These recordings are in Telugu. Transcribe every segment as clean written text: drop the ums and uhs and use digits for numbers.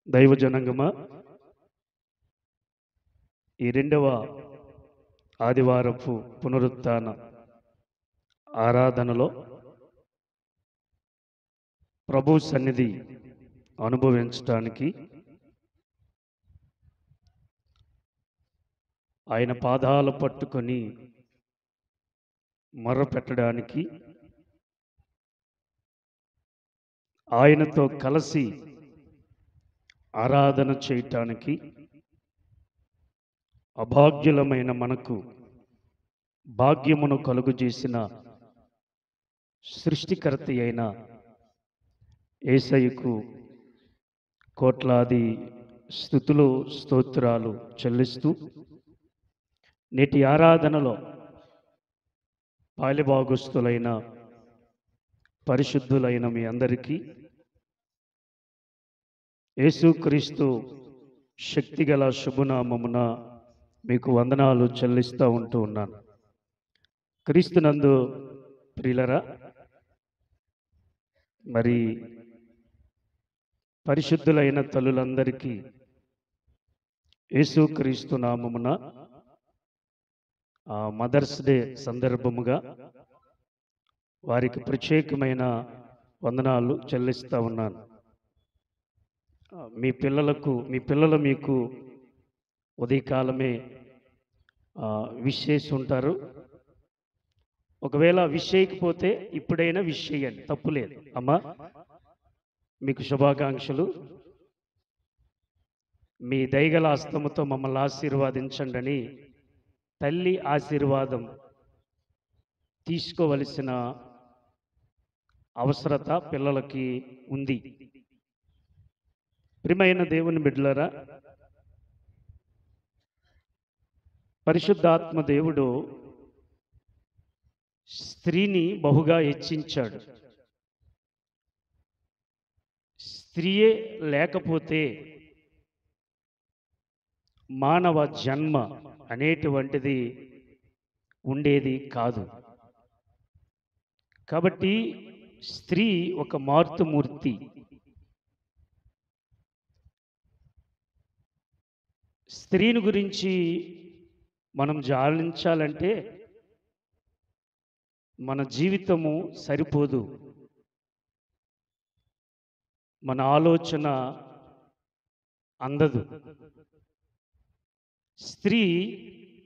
దైవజనంగమా, ఈ రెండవ ఆదివారపు పునరుత్థాన ఆరాధనలో ప్రభు సన్నిధి అనుభవించడానికి, ఆయన పాదాలు పట్టుకొని మొర్రపెట్టడానికి, ఆయనతో కలిసి ఆరాధన చేయటానికి అభాగ్యులమైన మనకు భాగ్యమును కలుగజేసిన సృష్టికర్త అయిన యేసయ్యకు కోట్లాది స్తుతులు స్తోత్రాలు చెల్లిస్తూ, నేటి ఆరాధనలో పాలిభాగస్తులైన పరిశుద్ధులైన మీ అందరికీ యేసుక్రీస్తు శక్తిగల శుభనామమున మీకు వందనాలు చెల్లిస్తూ ఉంటూ ఉన్నాను. క్రీస్తునందు ప్రియులరా, మరి పరిశుద్ధులైన తల్లులందరికీ యేసుక్రీస్తు నామమున మదర్స్ డే సందర్భముగా వారికి ప్రత్యేకమైన వందనాలు చెల్లిస్తూ ఉన్నాను. మీ పిల్లలు మీకు ఉదయకాలమే విష్ చేసి ఉంటారు. ఒకవేళ విష్ చేయకపోతే ఇప్పుడైనా విష్ చేయండి, తప్పులేదు. అమ్మా, మీకు శుభాకాంక్షలు. మీ దయగల హస్తముతో మమ్మల్ని ఆశీర్వాదించండి అని తల్లి ఆశీర్వాదం తీసుకోవలసిన అవసరత పిల్లలకి ఉంది. ప్రియమైన దేవుని బిడ్డలారా, పరిశుద్ధాత్మ దేవుడు స్త్రీని బహుగా హెచ్చించాడు. స్త్రీయే లేకపోతే మానవ జన్మ అనేటువంటిది ఉండేది కాదు. కాబట్టి స్త్రీ ఒక మాతృమూర్తి. స్త్రీని గురించి మనం జాలించాలంటే మన జీవితము సరిపోదు, మన ఆలోచన అందదు. స్త్రీ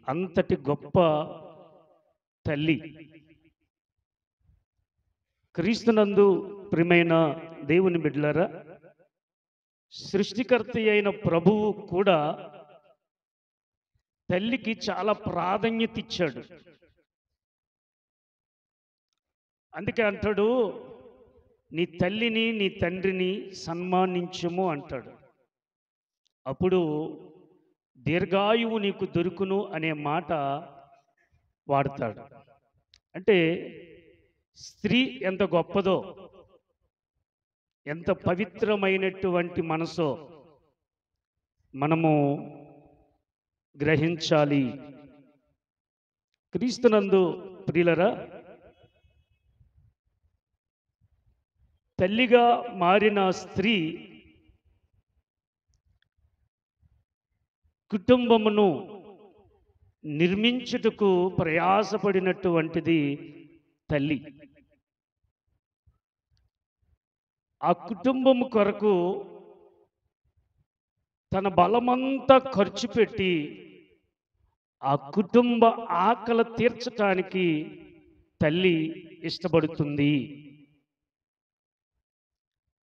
అంతటి గొప్ప తల్లి. క్రీస్తునందు ప్రియమైన దేవుని బిడ్డలారా, సృష్టికర్త అయిన ప్రభువు కూడా తల్లికి చాలా ప్రాధాన్యత ఇచ్చాడు. అందుకే అంటాడు, నీ తల్లిని నీ తండ్రిని సన్మానించుము అంటాడు. అప్పుడు దీర్ఘాయువు నీకు దొరుకును అనే మాట వాడతాడు. అంటే స్త్రీ ఎంత గొప్పదో, ఎంత పవిత్రమైనటువంటి మనసో మనము గ్రహించాలి. క్రీస్తునందు ప్రియులరా, తల్లిగా మారిన స్త్రీ కుటుంబమును నిర్మించుటకు ప్రయాసపడినటువంటిది తల్లి. ఆ కుటుంబము కొరకు తన బలమంతా ఖర్చు పెట్టి ఆ కుటుంబ ఆకలి తీర్చటానికి తల్లి ఇష్టపడుతుంది.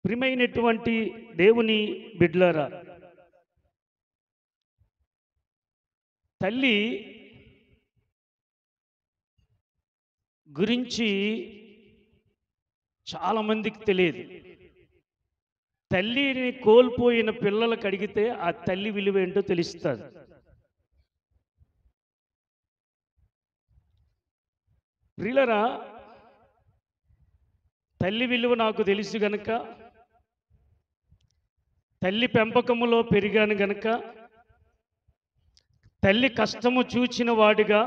ప్రియమైనటువంటి దేవుని బిడ్డలారా, తల్లి గురించి చాలామందికి తెలియదు. తల్లిని కోల్పోయిన పిల్లలకు అడిగితే ఆ తల్లి విలువ ఏంటో తెలుస్తుంది. ప్రియులరా, తల్లి విలువ నాకు తెలుసు గనక, తల్లి పెంపకములో పెరిగాను గనక, తల్లి కష్టము చూచిన వాడిగా,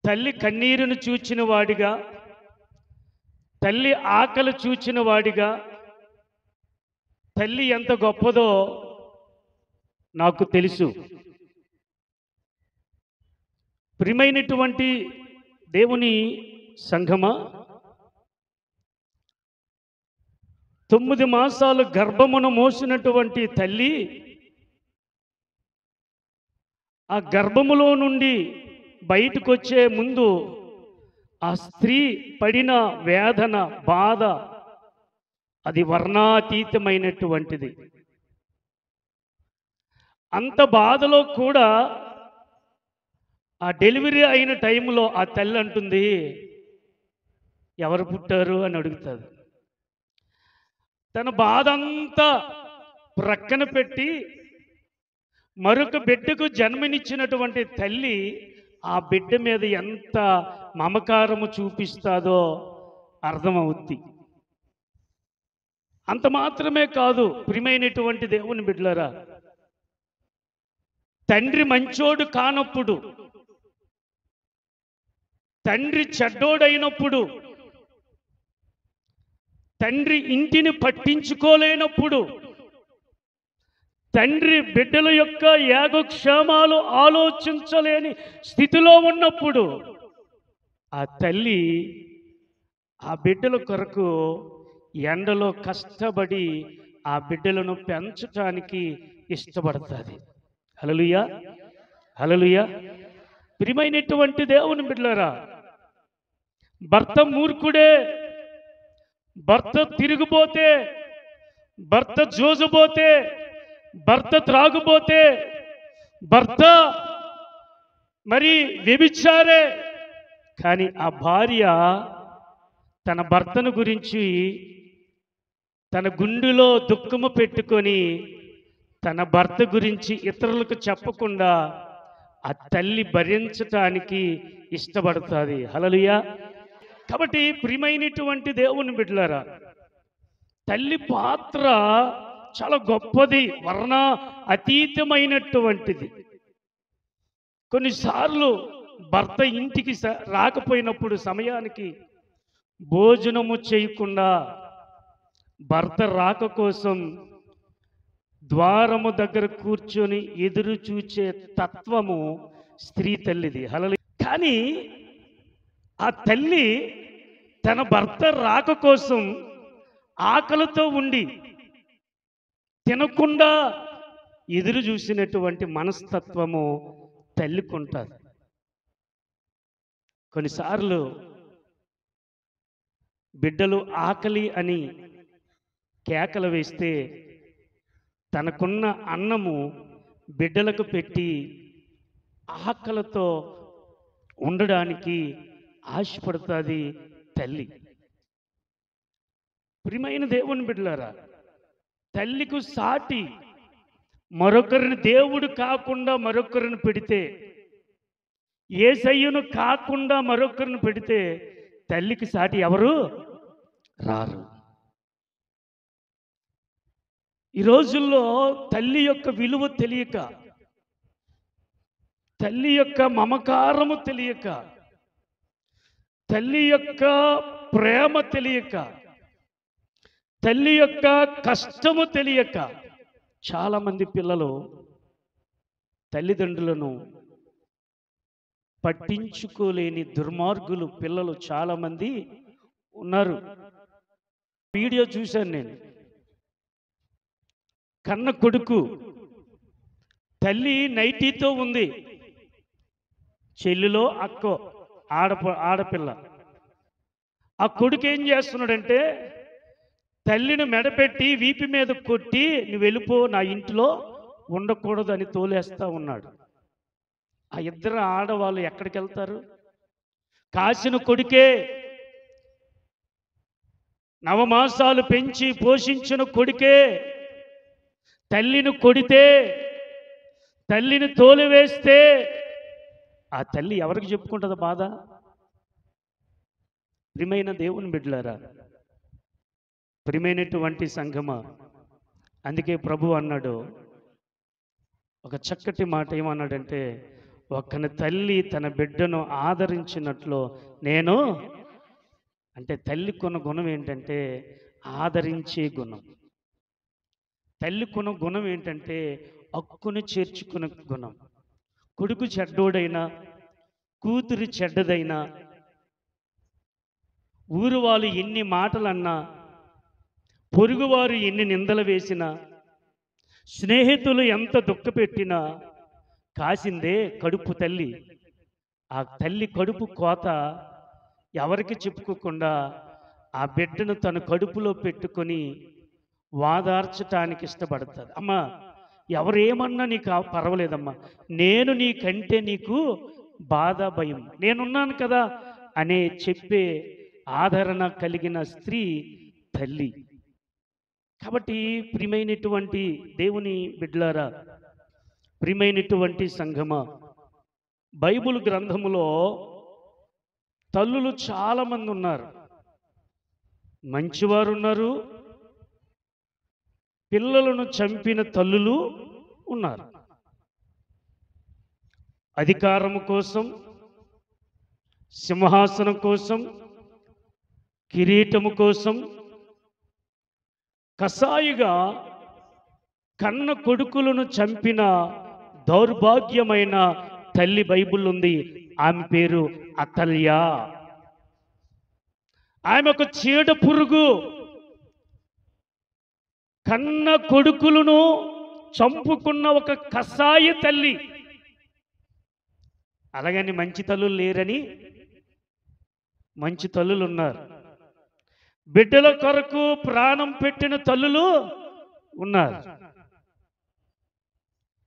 తల్లి కన్నీరును చూచిన వాడిగా, తల్లి ఆకలి చూచిన వాడిగా, తల్లి ఎంత గొప్పదో నాకు తెలుసు. ప్రియమైనటువంటి దేవుని సంఘమా, 9 మాసాలు గర్భమును మోసినటువంటి తల్లి ఆ గర్భములో నుండి బయటకు వచ్చే ముందు ఆ స్త్రీ పడిన వేదన, బాధ అది వర్ణాతీతమైనటువంటిది. అంత బాధలో కూడా ఆ డెలివరీ అయిన టైంలో ఆ తల్లి అంటుంది, ఎవరు పుట్టారు అని అడుగుతుంది. తన బాధ అంతా ప్రక్కన పెట్టి మరొక బిడ్డకు జన్మనిచ్చినటువంటి తల్లి ఆ బిడ్డ మీద ఎంత మమకారము చూపిస్తాదో అర్థమవుద్ది. అంత మాత్రమే కాదు ప్రియమైనటువంటి దేవుని బిడ్డలారా, తండ్రి మంచోడు కానప్పుడు, తండ్రి చెడ్డోడైనప్పుడు, తండ్రి ఇంటిని పట్టించుకోలేనప్పుడు, తండ్రి బిడ్డల యొక్క యాగక్షేమాలు ఆలోచించలేని స్థితిలో ఉన్నప్పుడు ఆ తల్లి ఆ బిడ్డల కొరకు ఎండలో కష్టపడి ఆ బిడ్డలను పెంచటానికి ఇష్టపడుతుంది. హల్లెలూయా, హల్లెలూయా. ప్రియమైనటువంటి దేవుని బిడ్డలారా, భర్త మూర్ఖుడే, భర్త తిరిగిపోతే, భర్త జోజుపోతే, భర్త త్రాగుపోతే, భర్త మరి వ్యభిచారే, కానీ ఆ భార్య తన భర్తను గురించి తన గుండెలో దుఃఖము పెట్టుకొని తన భర్త గురించి ఇతరులకు చెప్పకుండా ఆ తల్లి భరించటానికి ఇష్టపడుతుంది. హల్లెలూయా. కాబట్టి ప్రియమైనటువంటి దేవుని బిడ్డలారా, తల్లి పాత్ర చాలా గొప్పది, వర్ణ అతీతమైనటువంటిది. కొన్నిసార్లు భర్త ఇంటికి రాకపోయినప్పుడు సమయానికి భోజనము చేయకుండా భర్త రాక కోసం ద్వారము దగ్గర కూర్చొని ఎదురు చూచే తత్వము స్త్రీ తల్లిది. హల్లెలూయా. కానీ ఆ తల్లి తన భర్త రాక కోసం ఆకలితో ఉండి తినకుండా ఎదురు చూసినటువంటి మనస్తత్వము తల్లికి ఉంటుంది. కొన్నిసార్లు బిడ్డలు ఆకలి అని కేకలు వేస్తే తనకున్న అన్నము బిడ్డలకు పెట్టి ఆకలితో ఉండడానికి ఆశపడుతుంది తల్లి. ప్రియమైన దేవుని బిడ్డలారా, తల్లికి సాటి మరొకరిని దేవుడు కాకుండా మరొకరిని పెడితే, యేసయ్యను కాకుండా మరొకరిని పెడితే తల్లికి సాటి ఎవరు రారు. ఈ రోజుల్లో తల్లి యొక్క విలువ తెలియక, తల్లి యొక్క మమకారము తెలియక, తల్లి యొక్క ప్రేమ తెలియక, తల్లి యొక్క కష్టము తెలియక చాలామంది పిల్లలు తల్లిదండ్రులను పట్టించుకోలేని దుర్మార్గులు పిల్లలు చాలామంది ఉన్నారు. వీడియో చూశాను నేను. కన్న కొడుకు, తల్లి నైటీతో ఉంది, చెల్లిలో అక్కో ఆడపిల్ల. ఆ కొడుకు ఏం చేస్తున్నాడంటే తల్లిని మెడపెట్టి వీపి మీద కొట్టి, నువ్వు వెళ్ళిపో, నా ఇంట్లో ఉండకూడదు అని తోలేస్తా ఉన్నాడు. ఆ ఇద్దరు ఆడవాళ్ళు ఎక్కడికి వెళ్తారు? కాసిన కొడుకే, నవమాసాలు పెంచి పోషించిన కొడుకే తల్లిని కొడితే, తల్లిని తోలివేస్తే ఆ తల్లి ఎవరికి చెప్పుకుంటుంది బాధ? ప్రియమైన దేవుని బిడ్డలారా, ప్రియమైనటువంటి సంఘమా, అందుకే ప్రభు అన్నాడు ఒక చక్కటి మాట. ఏమన్నాడంటే, ఒక్కని తల్లి తన బిడ్డను ఆదరించినట్లు నేను, అంటే తల్లి కొన్న గుణం ఏంటంటే ఆదరించే గుణం. తల్లికున్న గుణం ఏంటంటే హక్కును చేర్చుకునే గుణం. కొడుకు చెడ్డోడైనా, కూతురు చెడ్డదైనా, ఊరు వాళ్ళు ఎన్ని మాటలన్నా, పొరుగువారు ఎన్ని నిందలు వేసినా, స్నేహితులు ఎంత దుఃఖపెట్టినా కాసిందే కడుపు తల్లి. ఆ తల్లి కడుపు కోత ఎవరికి చెప్పుకోకుండా ఆ బిడ్డను తన కడుపులో పెట్టుకొని వాదార్చటానికి ఇష్టపడుతుంది. అమ్మా, ఎవరేమన్నా నీకు పర్వాలేదమ్మా, నేను నీకంటే నీకు బాధ భయం, నేనున్నాను కదా అనే చెప్పే ఆదరణ కలిగిన స్త్రీ తల్లి. కాబట్టి ప్రియమైనటువంటి దేవుని బిడ్డలారా, ప్రియమైనటువంటి సంఘమా, బైబిల్ గ్రంథములో తల్లులు చాలామంది ఉన్నారు. మంచివారు ఉన్నారు, పిల్లలను చంపిన తల్లులు ఉన్నారు. అధికారము కోసం, సింహాసనం కోసం, కిరీటము కోసం కసాయిగా కన్న కొడుకులను చంపిన దౌర్భాగ్యమైన తల్లి బైబిల్ ఉంది. ఆమె పేరు అతల్య. ఆమె ఒక చీడ పురుగు. కన్న కొడుకులను చంపుకున్న ఒక కసాయి తల్లి. అలాగని మంచి తల్లులు లేరని, మంచి తల్లులు ఉన్నారు. బిడ్డల కొరకు ప్రాణం పెట్టిన తల్లులు ఉన్నారు.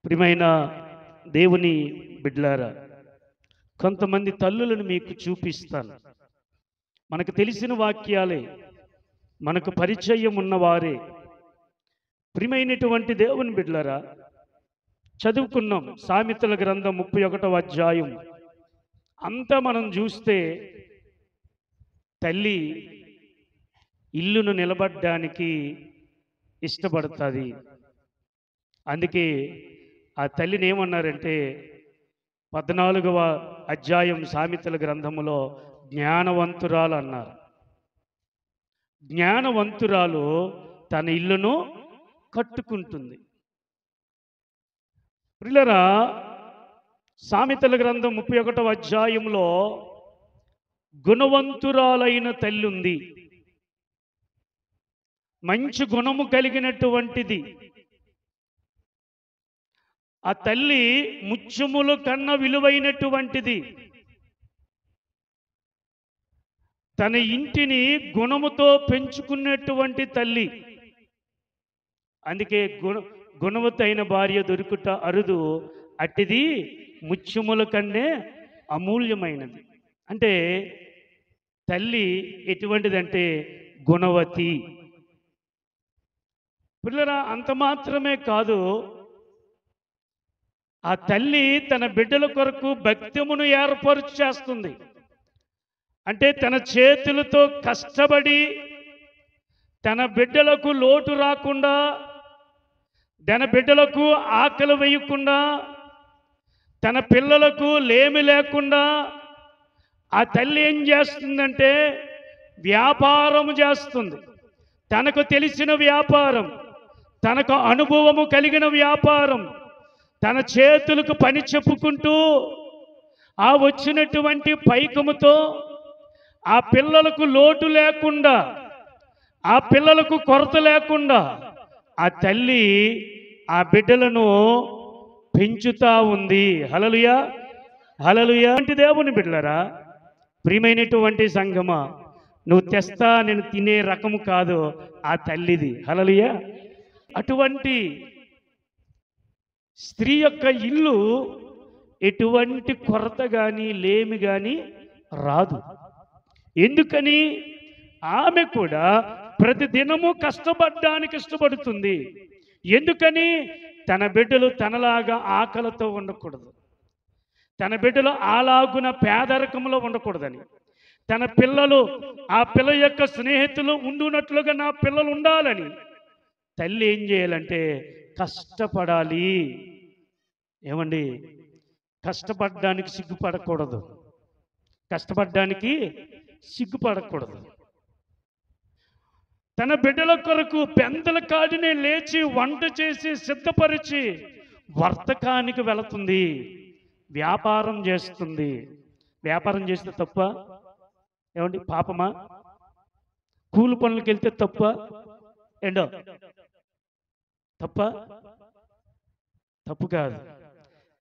ప్రియమైన దేవుని బిడ్డలారా, కొంతమంది తల్లులను మీకు చూపిస్తాను. మనకు తెలిసిన వాక్యాలే, మనకు పరిచయం ఉన్నవారే. ప్రియమైనటువంటి దేవుని బిడ్డలారా, చదువుకున్నాం సామెతల గ్రంథం 31వ అధ్యాయం అంతా మనం చూస్తే తల్లి ఇల్లును నిలబడడానికి ఇష్టపడుతుంది. అందుకే ఆ తల్లిని ఏమన్నారంటే 14వ అధ్యాయం సామెతల గ్రంథములో జ్ఞానవంతురాలు అన్నారు. జ్ఞానవంతురాలు తన ఇల్లును కట్టుకుంటుంది. ప్రియులారా, సామెతల గ్రంథం 31వ అధ్యాయంలో గుణవంతురాలైన తల్లి ఉంది. మంచి గుణము కలిగినటువంటిది. ఆ తల్లి ముత్యముల కన్నా విలువైనటువంటిది. తన ఇంటిని గుణముతో పెంచుకున్నటువంటి తల్లి. అందుకే గుణవతైన భార్య దొరుకుట అరుదు, అట్టిది ముత్యముల కన్నే అమూల్యమైనది. అంటే తల్లి ఎటువంటిదంటే గుణవతి. పిల్లరా, అంత మాత్రమే కాదు, ఆ తల్లి తన బిడ్డల కొరకు భక్త్యమును ఏర్పరుచు చేస్తుంది. అంటే తన చేతులతో కష్టపడి తన బిడ్డలకు లోటు రాకుండా, తన బిడ్డలకు ఆకలి వేయకుండా, తన పిల్లలకు లేమి లేకుండా ఆ తల్లి ఏం చేస్తుందంటే వ్యాపారం చేస్తుంది. తనకు తెలిసిన వ్యాపారం, తనకు అనుభవము కలిగిన వ్యాపారం, తన చేతులకు పని చెప్పుకుంటూ ఆ వచ్చినటువంటి పైకముతో ఆ పిల్లలకు లోటు లేకుండా, ఆ పిల్లలకు కొరత లేకుండా ఆ తల్లి ఆ బిడ్డలను పెంచుతా ఉంది. హల్లెలూయా, హల్లెలూయా. అంటే దేవుని బిడ్డలారా, ప్రియమైనటువంటి సంఘమా, నువ్వు తెస్తా నేను తినే రకము కాదు ఆ తల్లిది. హల్లెలూయా. అటువంటి స్త్రీ యొక్క ఇల్లు ఎటువంటి కొరత కానీ లేమి కానీ రాదు. ఎందుకని? ఆమె కూడా ప్రతి దినము కష్టపడడానికి ఇష్టపడుతుంది. ఎందుకని? తన బిడ్డలు తనలాగా ఆకలితో ఉండకూడదు, తన బిడ్డలు అలాగున పేదరికంలో ఉండకూడదని, తన పిల్లలు ఆ పిల్ల యొక్క స్నేహితులు ఉండునట్లుగా నా పిల్లలు ఉండాలని తల్లి ఏం చేయాలంటే కష్టపడాలి. ఏమండి, కష్టపడడానికి సిగ్గుపడకూడదు, కష్టపడడానికి సిగ్గుపడకూడదు. తన బిడ్డల కొరకు పెందల కాడినే లేచి వంట చేసి సిద్ధపరిచి వర్తకానికి వెళుతుంది, వ్యాపారం చేస్తుంది. వ్యాపారం చేస్తే తప్ప? ఏమండి, పాపమా? కూలి పనులకు వెళ్తే తప్ప? ఏంటో తప్ప? తప్పు కాదు.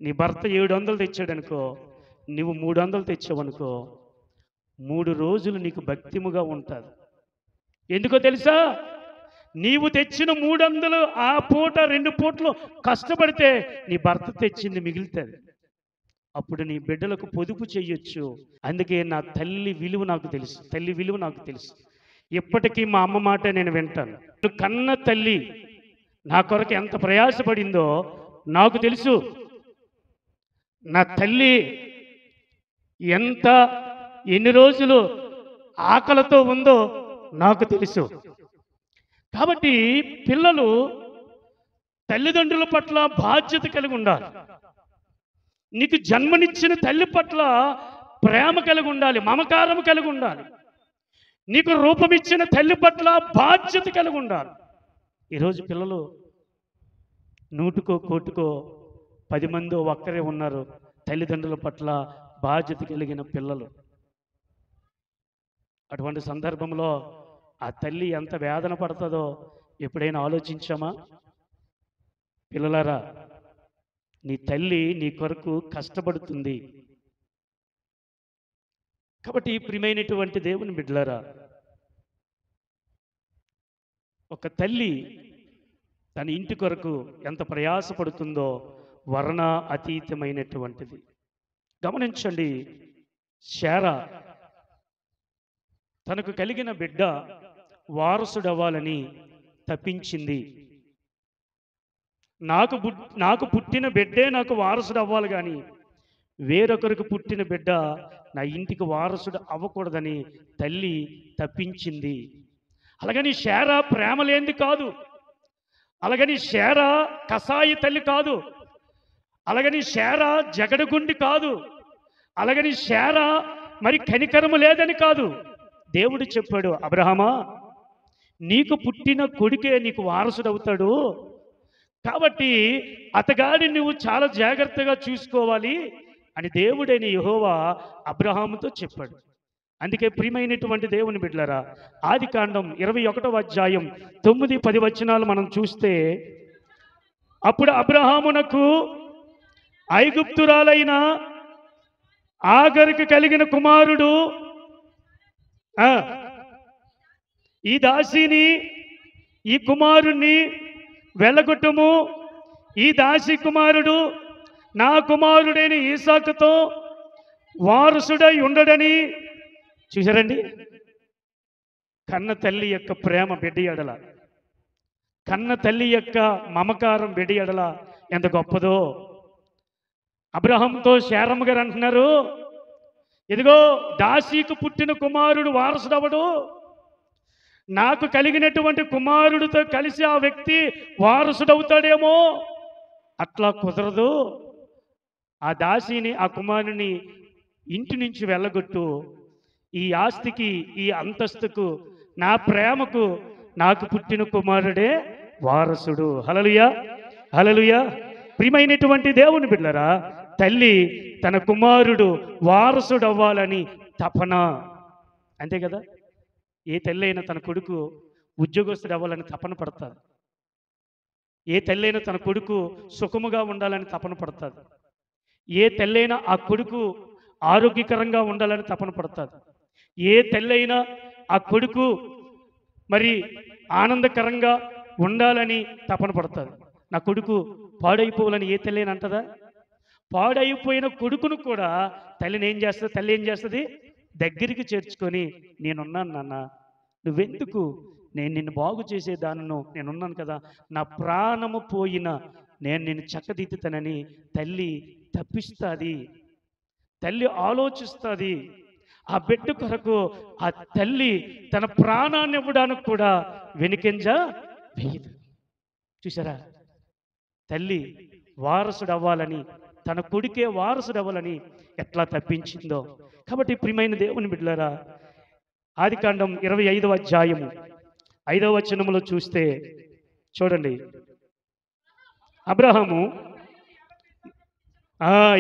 నీ భర్త 700 తెచ్చాడనుకో, నువ్వు 300 తెచ్చావనుకో, 3 రోజులు నీకు భక్తిముగా ఉంటుంది. ఎందుకో తెలుసా? నీవు తెచ్చిన 300 ఆ పూట 2 పూటలు కష్టపడితే నీ భర్త తెచ్చింది మిగులుతుంది. అప్పుడు నీ బిడ్డలకు పొదుపు చెయ్యొచ్చు. అందుకే నా తల్లి విలువ నాకు తెలుసు, తల్లి విలువ నాకు తెలుసు. ఇప్పటికీ మా అమ్మ మాట నేను వింటాను. కన్న తల్లి నా కొరకు ఎంత ప్రయాసపడిందో నాకు తెలుసు. నా తల్లి ఎన్ని రోజులు ఆకలితో ఉందో నాకు తెలుసు. కాబట్టి పిల్లలు తల్లిదండ్రుల పట్ల బాధ్యత కలిగి ఉండాలి. నీకు జన్మనిచ్చిన తల్లి పట్ల ప్రేమ కలిగి ఉండాలి, మమకారం కలిగి ఉండాలి. నీకు రూపమిచ్చిన తల్లి పట్ల బాధ్యత కలిగి ఉండాలి. ఈరోజు పిల్లలు 100కో 1,000కో 10 మందో ఒక్కరే ఉన్నారు తల్లిదండ్రుల పట్ల బాధ్యత కలిగిన పిల్లలు. అటువంటి సందర్భంలో ఆ తల్లి ఎంత వేదన పడుతుందో ఎప్పుడైనా ఆలోచించామా? పిల్లలారా, నీ తల్లి నీ కొరకు కష్టపడుతుంది. కాబట్టి ప్రియమైనటువంటి దేవుని బిడ్డలారా, ఒక తల్లి తన ఇంటి కొరకు ఎంత ప్రయాసపడుతుందో వర్ణ అతీతమైనటువంటిది. గమనించండి, శారా తనకు కలిగిన బిడ్డ వారసుడవ్వాలని తప్పించింది. నాకు పుట్టిన బిడ్డే నాకు వారసుడు అవ్వాలి, కానీ వేరొకరికి పుట్టిన బిడ్డ నా ఇంటికి వారసుడు అవ్వకూడదని తల్లి తప్పించింది. అలాగని శారా ప్రేమ లేనిది కాదు, అలాగని శారా కసాయి తల్లి కాదు, అలాగని శారా జగడగుండి కాదు, అలాగని శారా మరి కనికరము లేదని కాదు. దేవుడు చెప్పాడు, అబ్రహామా, నీకు పుట్టిన కొడుకే నీకు వారసుడు అవుతాడు, కాబట్టి అతగాడిని నువ్వు చాలా జాగ్రత్తగా చూసుకోవాలి అని దేవుడైన యెహోవా అబ్రహాముతో చెప్పాడు. అందుకే ప్రియమైనటువంటి దేవుని బిడ్డలారా, ఆదికాండం 21వ అధ్యాయం 9-10 వచనాలు మనం చూస్తే, అప్పుడు అబ్రహామునకు ఐగుప్తురాలైన ఆగరుకు కలిగిన కుమారుడు, ఈ దాసిని ఈ కుమారుణ్ణి వెళ్ళగొట్టుము, ఈ దాసి కుమారుడు నా కుమారుడైన ఈసాకుతో వారసుడై ఉండడని. చూసారండి, కన్న తల్లి యొక్క ప్రేమ బిడ్డ ఎడల, కన్న తల్లి యొక్క మమకారం బిడ్డ ఎడల ఎంత గొప్పదో. అబ్రహాంతో శారమ్మ గారు అంటున్నారు, ఇదిగో దాసీకు పుట్టిన కుమారుడు వారసుడవడు, నాకు కలిగినటువంటి కుమారుడితో కలిసి ఆ వ్యక్తి వారసుడవుతాడేమో. అట్లా కుదరదు, ఆ దాసిని ఆ కుమారుని ఇంటి నుంచి వెళ్ళగొట్టు, ఈ ఆస్తికి ఈ అంతస్తుకు నా ప్రేమకు నాకు పుట్టిన కుమారుడే వారసుడు. హల్లెలూయా, హల్లెలూయా. ప్రియమైనటువంటి దేవుని బిడ్డలారా, తల్లి తన కుమారుడు వారసుడు అవ్వాలని తపన, అంతే కదా. ఏ తల్లి అయినా తన కొడుకు ఉద్యోగస్తుడు అవ్వాలని తపన పడతారు. ఏ తల్లి అయినా తన కొడుకు సుఖముగా ఉండాలని తపన పడతారు. ఏ తల్లి అయినా ఆ కొడుకు ఆరోగ్యకరంగా ఉండాలని తపన పడతారు. ఏ తల్లి అయినా ఆ కొడుకు మరి ఆనందకరంగా ఉండాలని తపన పడతారు. నా కొడుకు పాడైపోవాలని ఏ తల్లి అయినా అంటదా? పాడైపోయిన కొడుకును కూడా తల్లి ఏం చేస్తుంది? దగ్గరికి చేర్చుకొని, నేనున్నాను నాన్న, నువ్వెందుకు, నేను నిన్ను బాగు చేసేదాన్ని నేనున్నాను కదా, నా ప్రాణము పోయినా నేను నిన్ను చక్కదిద్దుతానని తల్లి తప్పిస్తుంది. తల్లి ఆలోచిస్తుంది. ఆ బిడ్డ కొరకు ఆ తల్లి తన ప్రాణాన్ని ఇవ్వడానికి కూడా వెనుకంజ వేయదు. చూసారా, తల్లి వారసుడు అవ్వాలని, తన కొడుకే వారసుడు అవ్వాలని ఎట్లా తప్పించిందో. కాబట్టి ప్రియమైన దేవుని బిడ్డలారా, ఆదికాండం 25వ అధ్యాయము 5వ వచనంలో చూస్తే చూడండి, అబ్రహాము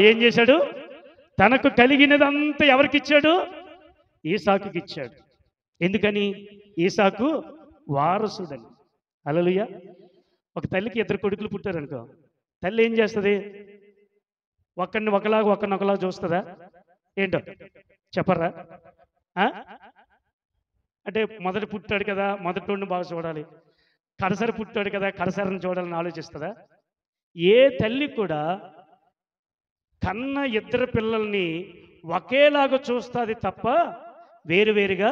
ఏం చేశాడు? తనకు కలిగినదంతా ఎవరికి ఇచ్చాడు? ఈసాకుకి ఇచ్చాడు. ఎందుకని? ఈసాకు వారసుడని. హల్లెలూయా. ఒక తల్లికి 2 కొడుకులు పుట్టారనుకో, తల్లి ఏం చేస్తుంది? ఒకరిని ఒకలాగా చూస్తుందా? ఏంటో చెప్పరా? అంటే మొదట పుట్టాడు కదా, మొదటోడిని బాగా చూడాలి, కడసరి పుట్టాడు కదా, కడసరిని చూడాలని ఆలోచిస్తుందా? ఏ తల్లి కూడా కన్న 2 పిల్లల్ని ఒకేలాగా చూస్తుంది తప్ప వేరువేరుగా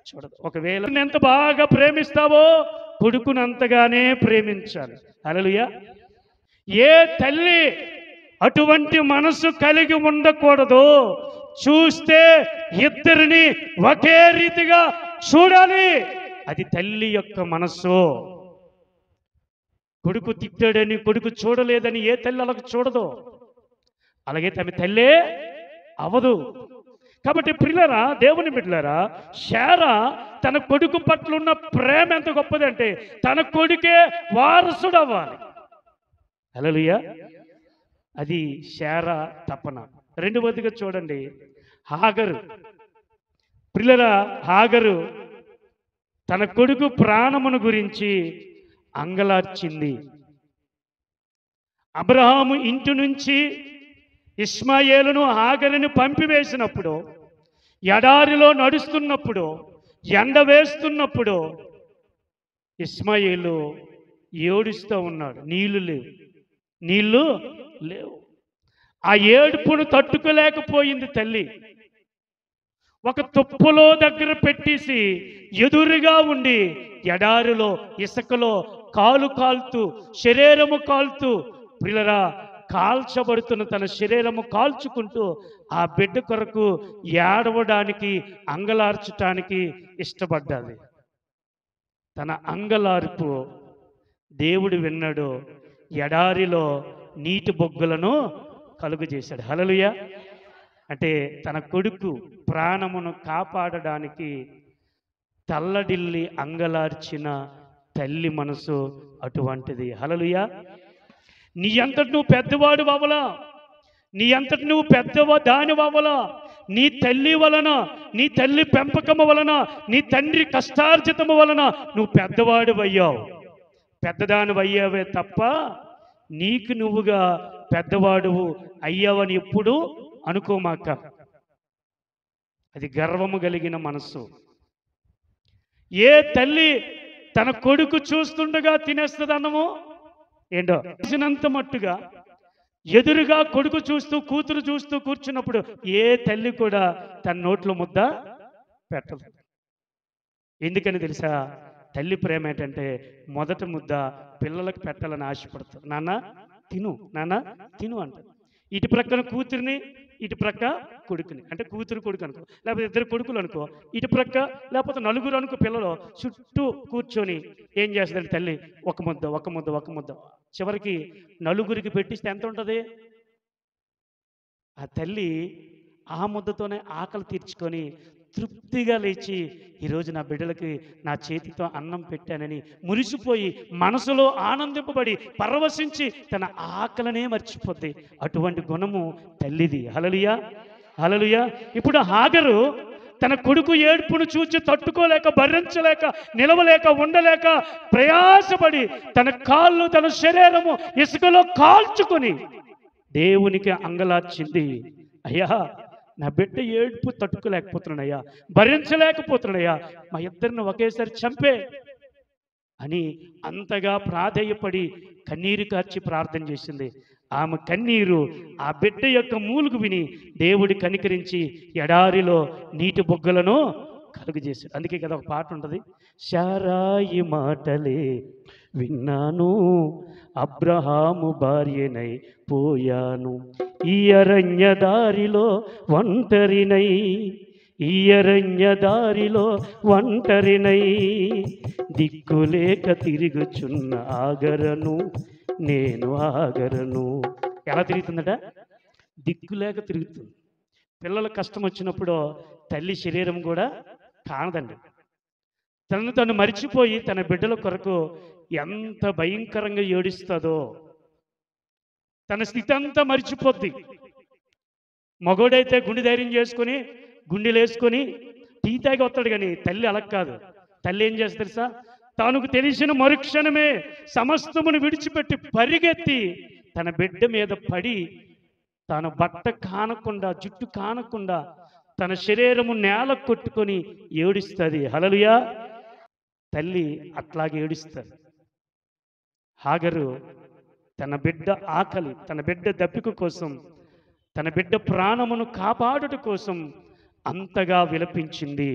చూడదు. ఒకవేళ ఎంత బాగా ప్రేమిస్తావో కొడుకును అంతగానే ప్రేమించాలి. హల్లెలూయా. ఏ తల్లి అటువంటి మనసు కలిగి ఉండకూడదు. చూస్తే ఇద్దరిని ఒకే రీతిగా చూడాలి. అది తల్లి యొక్క మనస్సు. కొడుకు తిట్టాడని, కొడుకు చూడలేదని ఏ తల్లి అలాగ చూడదు. అలాగే తమ తల్లే అవదు. కాబట్టి ప్రియులారా, దేవుని బిడ్డలారా, శారా తన కొడుకు పట్ల ఉన్న ప్రేమ ఎంత గొప్పదంటే తన కొడుకే వారసుడు అవ్వాలి. హల్లెలూయా. అది శారా తపన. రెండవదిగా చూడండి, హాగరు. ప్రియులారా, హాగరు తన కొడుకు ప్రాణమును గురించి అంగలార్చింది. అబ్రహాము ఇంటి నుంచి ఇష్మాయేలును హాగరును పంపివేసినప్పుడు, ఎడారిలో నడుస్తున్నప్పుడు, ఎండ వేస్తున్నప్పుడు ఇష్మాయేలు ఏడుస్తూ ఉన్నాడు. నీళ్లు లేవు. ఆ ఏడుపును తట్టుకోలేకపోయింది తల్లి. ఒక తుప్పలో దగ్గర పెట్టేసి ఎదురుగా ఉండి ఎడారిలో ఇసుకలో కాలు కాలుతూ, శరీరము కాలుతూ, ప్రియులారా, కాల్చబడుతున్న తన శరీరము కాల్చుకుంటూ ఆ బిడ్డ కొరకు ఏడవడానికి, అంగలార్చటానికి ఇష్టపడ్డాది. తన అంగలార్పు దేవుడు విన్నాడు. ఎడారిలో నీటి బొగ్గులను కలుగు చేశాడు. హల్లెలూయా. అంటే తన కొడుకు ప్రాణమును కాపాడడానికి తల్లడిల్లి అంగలార్చిన తల్లి మనసు అటువంటిది. హల్లెలూయా. నీ అంతటి నువ్వు పెద్దవాడు అవ్వలా, నీ అంతటి నువ్వు దాని అవ్వలా. నీ తల్లి వలన, నీ తల్లి పెంపకము వలన, నీ తండ్రి కష్టార్జితము వలన నువ్వు పెద్దవాడు అయ్యావు, పెద్దదాని అయ్యావే తప్ప నీకు నువ్వుగా పెద్దవాడువు అయ్యావని ఎప్పుడు అనుకోమాక. అది గర్వము కలిగిన మనస్సు. ఏ తల్లి తన కొడుకు చూస్తుండగా తినేస్తుంది అన్నము? ఏంటో చూసినంత మట్టుగా ఎదురుగా కొడుకు చూస్తూ, కూతురు చూస్తూ కూర్చున్నప్పుడు ఏ తల్లి కూడా తన నోట్లో ముద్ద పెట్టదు. ఎందుకని తెలుసా? తల్లి ప్రేమ ఏంటంటే మొదటి ముద్ద పిల్లలకు పెట్టాలని ఆశపడతారు. నాన్న తిను, నాన్న తిను అంటారు. ఇటు ప్రక్కన కూతురిని, ఇటు ప్రక్క కొడుకుని, అంటే కూతురు కొడుకు అనుకో, లేకపోతే 2 కొడుకులు అనుకో, ఇటు ప్రక్క లేకపోతే 4 అనుకో, పిల్లలు చుట్టూ కూర్చొని ఏం చేస్తుందంటే తల్లి ఒక ముద్ద చివరికి 4 పెట్టిస్తే ఎంత ఉంటుంది? ఆ తల్లి ఆ ముద్దతోనే ఆకలి తీర్చుకొని తృప్తిగా లేచి ఈరోజు నా బిడ్డలకి నా చేతితో అన్నం పెట్టానని మురిసిపోయి మనసులో ఆనందింపబడి పరవశించి తన ఆకలనే మర్చిపోద్ది. అటువంటి గుణము తల్లిది. హల్లెలూయా, హల్లెలూయా. ఇప్పుడు హాగరు తన కొడుకు ఏడుపును చూచి తట్టుకోలేక, భరించలేక, నిలవలేక, ఉండలేక ప్రయాసపడి తన కాళ్ళు, తన శరీరము ఇసుకలో కాల్చుకొని దేవునికి అంగలార్చింది. అయ్యా, నా బిడ్డ ఏడుపు తట్టుకోలేకపోతున్నానయ్యా, భరించలేకపోతున్నానయ్యా, మా ఇద్దరిని ఒకేసారి చంపే అని అంతగా ప్రాధేయపడి కన్నీరు కార్చి ప్రార్థన చేసింది. ఆమె కన్నీరు ఆ బిడ్డ యొక్క మూలుగు విని దేవుడి కనికరించి ఎడారిలో నీటి బొగ్గలను కలుగజేశాడు. అందుకే కదా ఒక పాట ఉంటుంది, శారాయి మాటలే విన్నాను, అబ్రహాము భార్యనై పోయాను, ఈ అరణ్య దారిలో ఒంటరినై, ఈ అరణ్య దారిలో ఒంటరినై, దిక్కులేక తిరుగుచున్న ఆగరను, నేను ఆగరను. ఎలా తిరుగుతుందట? దిక్కులేక తిరుగుతుంది. పిల్లల కష్టం వచ్చినప్పుడు తల్లి శరీరం కూడా కానదండి. తనను తను మరిచిపోయి తన బిడ్డల కొరకు ఎంత భయంకరంగా ఏడుస్తుందో, తన స్థితి అంతా మరిచిపోద్ది. మగోడైతే గుండె ధైర్యం చేసుకొని గుండెలేసుకొని టీ తాగి వస్తాడు, కానీ తల్లి అలా కాదు. తల్లి ఏం చేస్తుంది తెలుసా? తనకు తెలిసిన మరుక్షణమే సమస్తమును విడిచిపెట్టి పరిగెత్తి తన బిడ్డ మీద పడి తన బట్ట కానకుండా, జుట్టు కానకుండా తన శరీరము నేల కొట్టుకొని ఏడుస్తుంది. హల్లెలూయా. తల్లి అట్లాగే ఏడుస్తుంది. హాగరు తన బిడ్డ ఆకలి, తన బిడ్డ దప్పిక కోసం, తన బిడ్డ ప్రాణమును కాపాడుట కోసం అంతగా విలపించింది.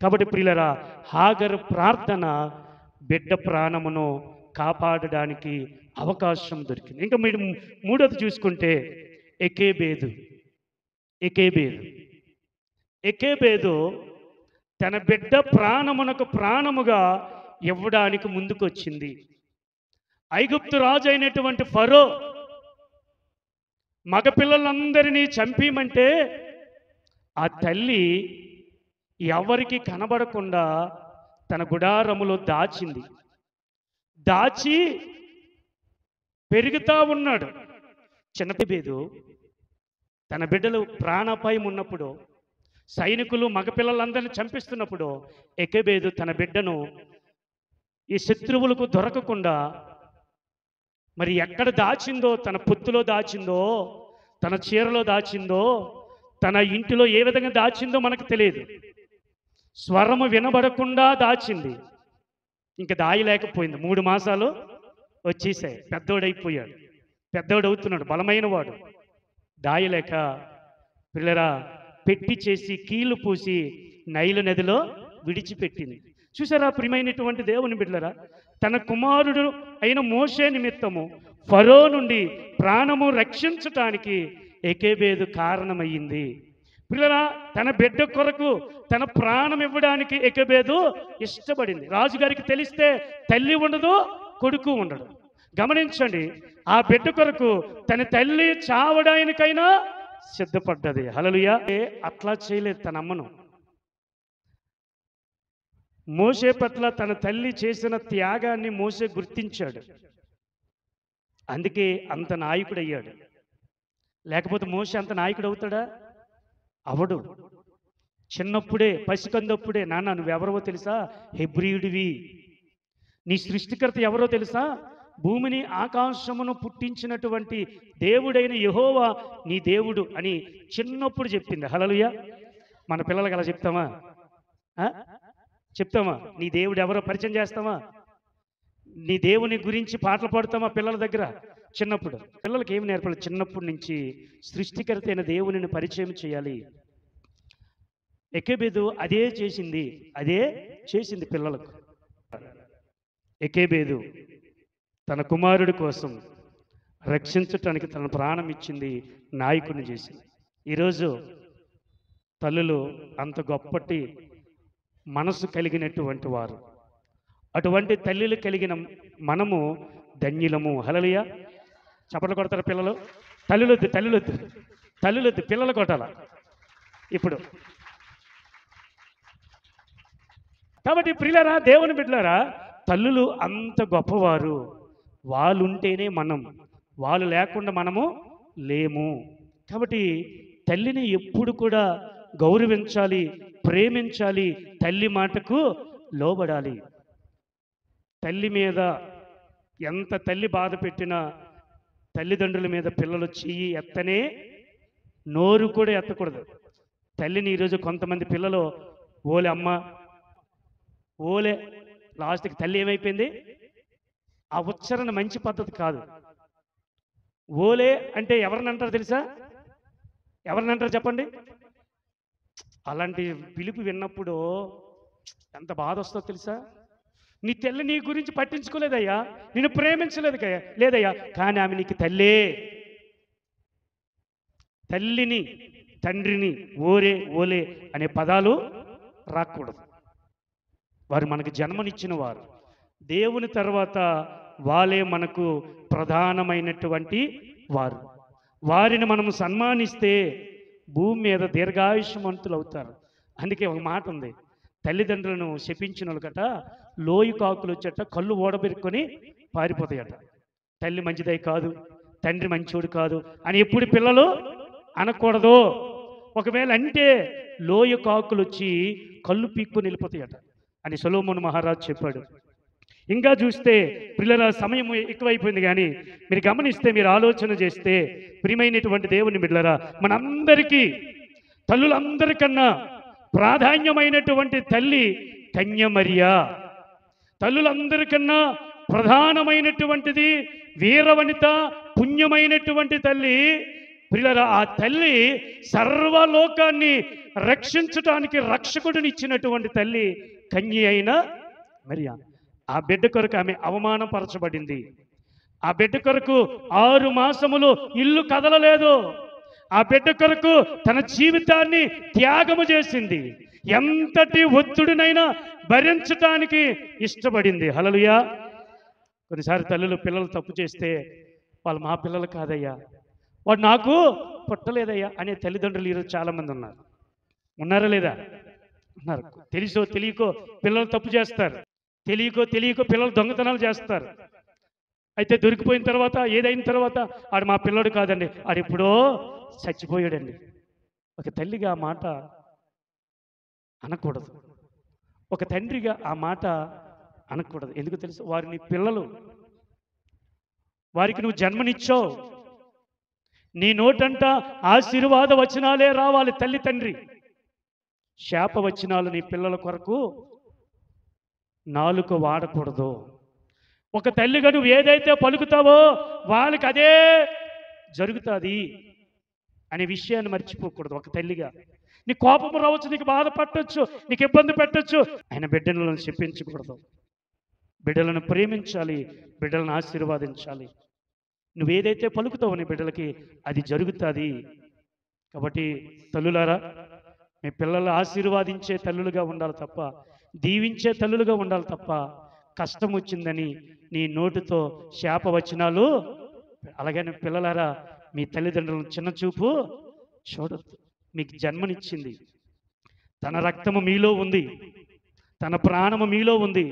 కాబట్టి ప్రియులరా, హాగరు ప్రార్థన బిడ్డ ప్రాణమును కాపాడడానికి అవకాశం దొరికింది. ఇంకా మీరు మూడోది చూసుకుంటే ఎకేబేదు. ఎకేబేదు తన బిడ్డ ప్రాణమునకు ప్రాణముగా ఇవ్వడానికి ముందుకొచ్చింది. ఐగుప్తు రాజు అయినటువంటి ఫరో మగపిల్లలందరినీ చంపేయమంటే ఆ తల్లి ఎవరికి కనబడకుండా తన గుడారములో దాచింది. దాచి పెరుగుతా ఉన్నాడు. చిన్నబేదు తన బిడ్డలు ప్రాణాపాయం ఉన్నప్పుడు, సైనికులు మగపిల్లలందరినీ చంపిస్తున్నప్పుడు ఎకేబేదు తన బిడ్డను ఈ శత్రువులకు దొరకకుండా మరి ఎక్కడ దాచిందో, తన పొత్తులో దాచిందో, తన చీరలో దాచిందో, తన ఇంటిలో ఏ విధంగా దాచిందో మనకు తెలియదు. స్వరము వినబడకుండా దాచింది. ఇంకా దాయలేకపోయింది. 3 మాసాలు వచ్చేసాయి. పెద్దోడైపోయాడు, పెద్దోడవుతున్నాడు, బలమైన వాడు. దాయలేక పిల్లరా పెట్టి చేసి కీళ్ళు పూసి నైలు నదిలో విడిచిపెట్టింది. చూసారా ప్రియమైనటువంటి దేవుని బిడ్డలరా, తన కుమారుడు అయిన మోషే నిమిత్తము ఫరో నుండి ప్రాణము రక్షించటానికి ఎకేబేదు కారణమయ్యింది. పిల్లరా, తన బిడ్డ కొరకు తన ప్రాణం ఇవ్వడానికి ఎకేబేదు ఇష్టపడింది. రాజుగారికి తెలిస్తే తల్లి ఉండదు, కొడుకు ఉండడు. గమనించండి, ఆ బిడ్డ కొరకు తన తల్లి చావడానికైనా సిద్ధపడ్డది. హల్లెలూయా. అట్లా చేయలేదు తన అమ్మను. మోషే పట్ల తన తల్లి చేసిన త్యాగాన్ని మోషే గుర్తించాడు. అందుకే అంత నాయకుడయ్యాడు. లేకపోతే మోషే అంత నాయకుడు అవుతాడా? అవడు. చిన్నప్పుడే, పసికందప్పుడే, నాన్న నువ్వెవరో తెలుసా? హెబ్రీయుడివి. నీ సృష్టికర్త ఎవరో తెలుసా? భూమిని ఆకాశమును పుట్టించినటువంటి దేవుడైన యెహోవా నీ దేవుడు అని చిన్నప్పుడు చెప్పింది. హల్లెలూయా. మన పిల్లలకి అలా చెప్తామా? చెప్తామా? నీ దేవుడు ఎవరో పరిచయం చేస్తామా? నీ దేవుని గురించి పాటలు పాడుతామా పిల్లల దగ్గర? చిన్నప్పుడు పిల్లలకి ఏమి నేర్పాలి? చిన్నప్పటి నుంచి సృష్టికర్త అయిన దేవునిని పరిచయం చేయాలి. ఎకేబేదు అదే చేసింది పిల్లలకు. ఎకేబేదు తన కుమారుడి కోసం రక్షించటానికి తన ప్రాణం ఇచ్చింది, నాయకుడిని చేసింది. ఈరోజు తల్లులు అంత గొప్పటి మనసు కలిగినటువంటి వారు. అటువంటి తల్లులు కలిగిన మనము ధన్యులము. హల్లెలూయా. చప్పట్లు కొడతారు పిల్లలు. తల్లులొద్దు పిల్లలు కొట్టాల ఇప్పుడు. కాబట్టి ప్రియులారా, దేవుని బిడ్డలారా, తల్లులు అంత గొప్పవారు. వాళ్ళుంటేనే మనం, వాళ్ళు లేకుండా మనము లేము. కాబట్టి తల్లిని ఎప్పుడు కూడా గౌరవించాలి, ప్రేమించాలి, తల్లి మాటకు లోబడాలి. తల్లి మీద ఎంత తల్లి బాధ పెట్టినా తల్లిదండ్రుల మీద పిల్లలు చెయ్యి ఎత్తనే, నోరు కూడా ఎత్తకూడదు. తల్లిని ఈరోజు కొంతమంది పిల్లలు ఓలే అమ్మ ఓలే, లాస్ట్కి తల్లి ఏమైపోయింది? ఆ ఉచ్చారణ మంచి పద్ధతి కాదు. ఓలే అంటే ఎవరిని అంటారు తెలుసా? ఎవరిని అంటారు చెప్పండి? అలాంటి పిలుపు విన్నప్పుడు ఎంత బాధ వస్తుందో తెలుసా? నీ తల్లి నీ గురించి పట్టించుకోలేదయ్యా, నిన్ను ప్రేమించలేదు లేదయ్యా, కానీ ఆమె నీకు తల్లే. తల్లిని, తండ్రిని ఓలే అనే పదాలు రాకూడదు. వారు మనకు జన్మనిచ్చిన వారు. దేవుని తర్వాత వాళ్ళే మనకు ప్రధానమైనటువంటి వారు. వారిని మనము సన్మానిస్తే భూమి మీద దీర్ఘాయుష్మంతులు అవుతారు. అందుకే ఒక మాట ఉంది, తల్లిదండ్రులను శపించిన వాళ్ళకట లోయి కాకులు వచ్చేట కళ్ళు ఓడబెరుక్కొని పారిపోతాయట. తల్లి మంచిదై కాదు, తండ్రి మంచోడు కాదు అని ఎప్పుడు పిల్లలు అనకూడదు. ఒకవేళ అంటే లోయ కాకులు వచ్చి కళ్ళు పీక్కుని వెళ్ళిపోతాయట అని సొలొమోను మహారాజు చెప్పాడు. ఇంకా చూస్తే పిల్లల సమయం ఎక్కువైపోయింది, కానీ మీరు గమనిస్తే, మీరు ఆలోచన చేస్తే, ప్రియమైనటువంటి దేవుని బిడ్డలారా, మనందరికీ తల్లులందరికన్నా ప్రాధాన్యమైనటువంటి తల్లి కన్యమరియ. తల్లులందరికన్నా ప్రధానమైనటువంటిది వీరవనిత, పుణ్యమైనటువంటి తల్లి. ప్రియులారా, ఆ తల్లి సర్వలోకాన్ని రక్షించటానికి రక్షకుడిని ఇచ్చినటువంటి తల్లి కన్య అయిన మరియా. ఆ బిడ్డ కొరకు ఆమె అవమానపరచబడింది. ఆ బిడ్డ కొరకు 6 మాసములు ఇల్లు కదలలేదు. ఆ బిడ్డ కొరకు తన జీవితాన్ని త్యాగము చేసింది. ఎంతటి ఒత్తిడినైనా భరించటానికి ఇష్టపడింది. హల్లెలూయా. కొన్నిసార్లు తల్లులు పిల్లలు తప్పు చేస్తే, వాళ్ళు మా పిల్లలు కాదయ్యా, వాడు నాకు పుట్టలేదయ్యా అనే తల్లిదండ్రులు ఈరోజు చాలామంది ఉన్నారు. ఉన్నారా లేదా? ఉన్నారు. తెలుసో తెలియకో పిల్లలు తప్పు చేస్తారు. తెలియకో పిల్లలు దొంగతనాలు చేస్తారు. అయితే దొరికిపోయిన తర్వాత, ఏదైన తర్వాత, ఆడు మా పిల్లడు కాదండి, ఆడు ఎప్పుడో చచ్చిపోయాడండి. ఒక తల్లిగా ఆ మాట అనకూడదు. ఒక తండ్రిగా ఆ మాట అనకూడదు. ఎందుకు తెలుసు? వారి నీ పిల్లలు, వారికి నువ్వు జన్మనిచ్చావు. నీ నోటంట ఆశీర్వాద వచనాలే రావాలి. తల్లి తండ్రి శాప వచనాలు నీ పిల్లల కొరకు నాలుక వాడకూడదు. ఒక తల్లిగా నువ్వు ఏదైతే పలుకుతావో వాళ్ళకి అదే జరుగుతుంది అనే విషయాన్ని మర్చిపోకూడదు. ఒక తల్లిగా నీ కోపం రావచ్చు, నీకు బాధ పట్టవచ్చు, నీకు ఇబ్బంది పెట్టచ్చు, ఆయన బిడ్డలను చెప్పించకూడదు. బిడ్డలను ప్రేమించాలి, బిడ్డలను ఆశీర్వాదించాలి. నువ్వేదైతే పలుకుతావో నీ బిడ్డలకి అది జరుగుతుంది. కాబట్టి తల్లులారా, మీ పిల్లలు ఆశీర్వాదించే తల్లులుగా ఉండాలి తప్ప, దీవించే తల్లులుగా ఉండాలి తప్ప, కష్టం వచ్చిందని నీ నోటితో శాప వచనాలు. అలాగని పిల్లలారా, మీ తల్లిదండ్రులను చిన్న చూపు చూడద్దు. మీకు జన్మనిచ్చింది, తన రక్తము మీలో ఉంది, తన ప్రాణము మీలో ఉంది.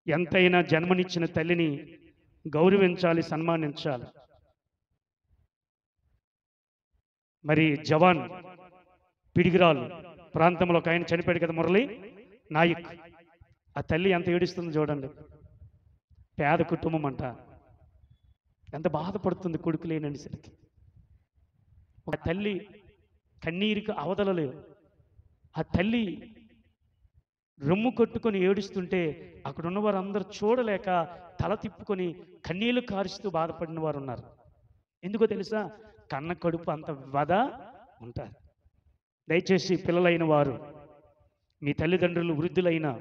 ఎంతైనా జన్మనిచ్చిన తల్లిని గౌరవించాలి, సన్మానించాలి. మరి జవాన్ పిడిగిరాలు ప్రాంతంలో ఒక ఆయన చనిపోయాడు కదా, మురళి నాయక్. ఆ తల్లి ఎంత ఏడుస్తుంది చూడండి. పేద కుటుంబం అంట, ఎంత బాధపడుతుంది కొడుకు లేననేసరికి. ఒక తల్లి కన్నీరికి అవదలలేవు. ఆ తల్లి రొమ్ము కొట్టుకొని ఏడుస్తుంటే అక్కడ ఉన్నవారు అందరూ చూడలేక తల తిప్పుకొని కన్నీళ్లు కారుస్తూ బాధపడిన వారు ఉన్నారు. ఎందుకో తెలుసా? కన్న కడుపు అంత వద ఉంటారు. దయచేసి పిల్లలైన వారు, మీ తల్లిదండ్రులు వృద్ధులైనా,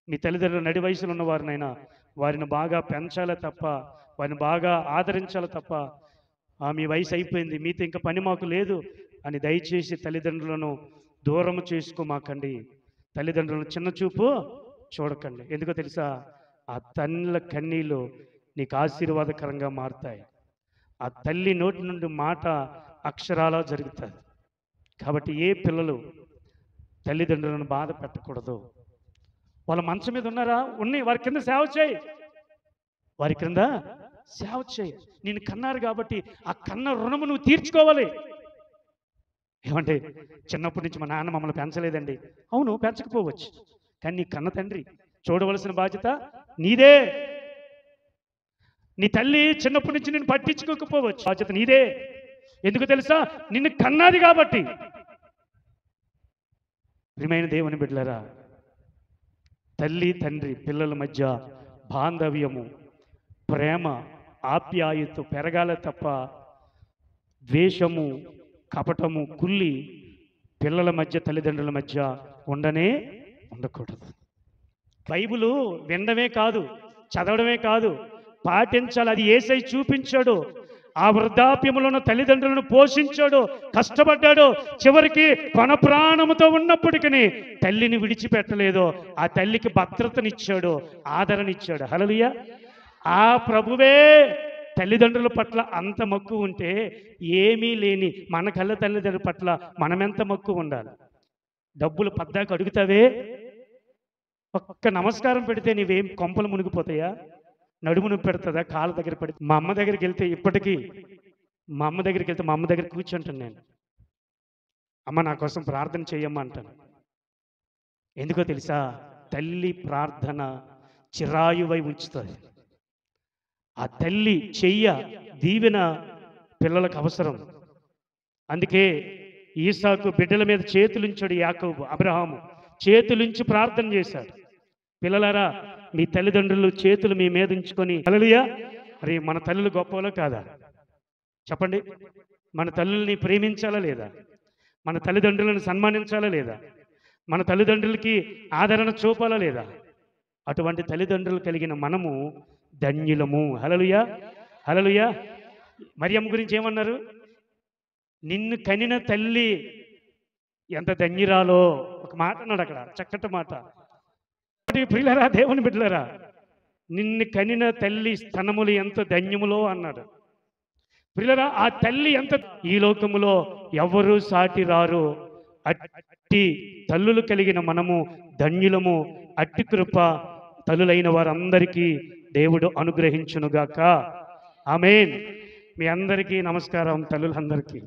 మీ తల్లిదండ్రులు నడి వయసులో ఉన్నవారినైనా వారిని బాగా పెంచాలే తప్ప, వారిని బాగా ఆదరించాలి తప్ప, మీ వయసు అయిపోయింది, మీతో ఇంకా పని మాకు లేదు అని దయచేసి తల్లిదండ్రులను దూరం చేసుకోమాకండి. తల్లిదండ్రులను చిన్న చూపు చూడకండి. ఎందుకో తెలుసా? ఆ తల్లుల కన్నీళ్ళు నీకు ఆశీర్వాదకరంగా మారుతాయి. ఆ తల్లి నోటి నుండి మాట అక్షరాలా జరుగుతుంది. కాబట్టి ఏ పిల్లలు తల్లిదండ్రులను బాధ పెట్టకూడదు. వాళ్ళ మంచం మీద ఉన్నారా? ఉన్నాయి, వారి కింద సేవ చేయి, వారి కింద సేవ చేయి. నేను కన్నారు కాబట్టి ఆ కన్న రుణము నువ్వు తీర్చుకోవాలి. ఏమంటే చిన్నప్పటి నుంచి మా నాన్న మమ్మల్ని పెంచలేదండి. అవును, పెంచకపోవచ్చు, కానీ నీ కన్న తండ్రి చూడవలసిన బాధ్యత నీదే. నీ తల్లి చిన్నప్పటి నుంచి నిన్ను పట్టించుకోకపోవచ్చు, బాధ్యత నీదే. ఎందుకు తెలుసా? నిన్ను కన్నది కాబట్టి. ప్రియమైన దేవుని బిడ్డలారా, తల్లి తండ్రి పిల్లల మధ్య బాంధవ్యము, ప్రేమ, ఆప్యాయత పెరగాల తప్ప ద్వేషము, కపటము, కుల్లి పిల్లల మధ్య, తల్లిదండ్రుల మధ్య ఉండకూడదు. బైబిలు వినడమే కాదు, చదవడమే కాదు, పాటించాలి. అది యేసయ్య చూపించాడు. ఆ వృద్ధాప్యములో ఉన్న తల్లిదండ్రులను పోషించాడు, కష్టపడ్డాడు. చివరికి కొన ప్రాణముతో ఉన్నప్పటికీ తల్లిని విడిచిపెట్టలేదు. ఆ తల్లికి భద్రతనిచ్చాడు, ఆదరణిచ్చాడు. హల్లెలూయా. ఆ ప్రభువే తల్లిదండ్రుల పట్ల అంత మక్కువ ఉంటే ఏమీ లేని మన కళ్ళ తల్లిదండ్రుల పట్ల మనమెంత మక్కువ ఉండాలి. డబ్బులు పద్దాక అడుగుతావే, ఒక్క నమస్కారం పెడితే నీవేం కొంపలు మునిగిపోతాయా? నడుము నొప్పి పెడుతుందా? కాళ్ళ దగ్గర పడి మా అమ్మ దగ్గరికి వెళ్తే ఇప్పటికీ మా అమ్మ దగ్గరికి వెళ్తే మా అమ్మ దగ్గర కూర్చుంటాను నేను. అమ్మ నా కోసం ప్రార్థన చేయమ్మా అంటాను. ఎందుకో తెలుసా? తల్లి ప్రార్థన చిరాయువై ఉంచుతుంది. ఆ తల్లి చెయ్య దీవెన పిల్లలకు అవసరం. అందుకే ఈసాకు బిడ్డల మీద చేతులుంచాడు యాకోబు. అబ్రహాము చేతులుంచి ప్రార్థన చేశాడు. పిల్లలారా, మీ తల్లిదండ్రులు చేతులు మీ మీద ఉంచుకొని హల్లెలూయా. మరి మన తల్లులు గొప్పలో కాదా? చెప్పండి. మన తల్లుల్ని ప్రేమించాలా లేదా? మన తల్లిదండ్రులను సన్మానించాలా లేదా? మన తల్లిదండ్రులకి ఆదరణ చూపాలా లేదా? అటువంటి తల్లిదండ్రులు కలిగిన మనము ధన్యులము. హల్లెలూయా, హల్లెలూయా. మరియమ్మ గురించి ఏమన్నారు? నిన్ను కనిన తల్లి ఎంత ధన్యురాలో. ఒక మాట అన్నాడు అక్కడ, చక్కటి మాట. ప్రియులారా, దేవుని బిడ్డలారా, నిన్ను కనిన తల్లి స్తనములు ఎంత ధన్యములో అన్నాడు. ప్రియులారా, ఆ తల్లి ఎంత ఈ లోకములో ఎవరు సాటి రారు. అట్టి తల్లులు కలిగిన మనము ధన్యులము. అట్టి కృప తల్లులైన వారందరికీ దేవుడు అనుగ్రహించునుగాక. ఆమేన్. మీ అందరికీ నమస్కారం, తల్లులందరికీ.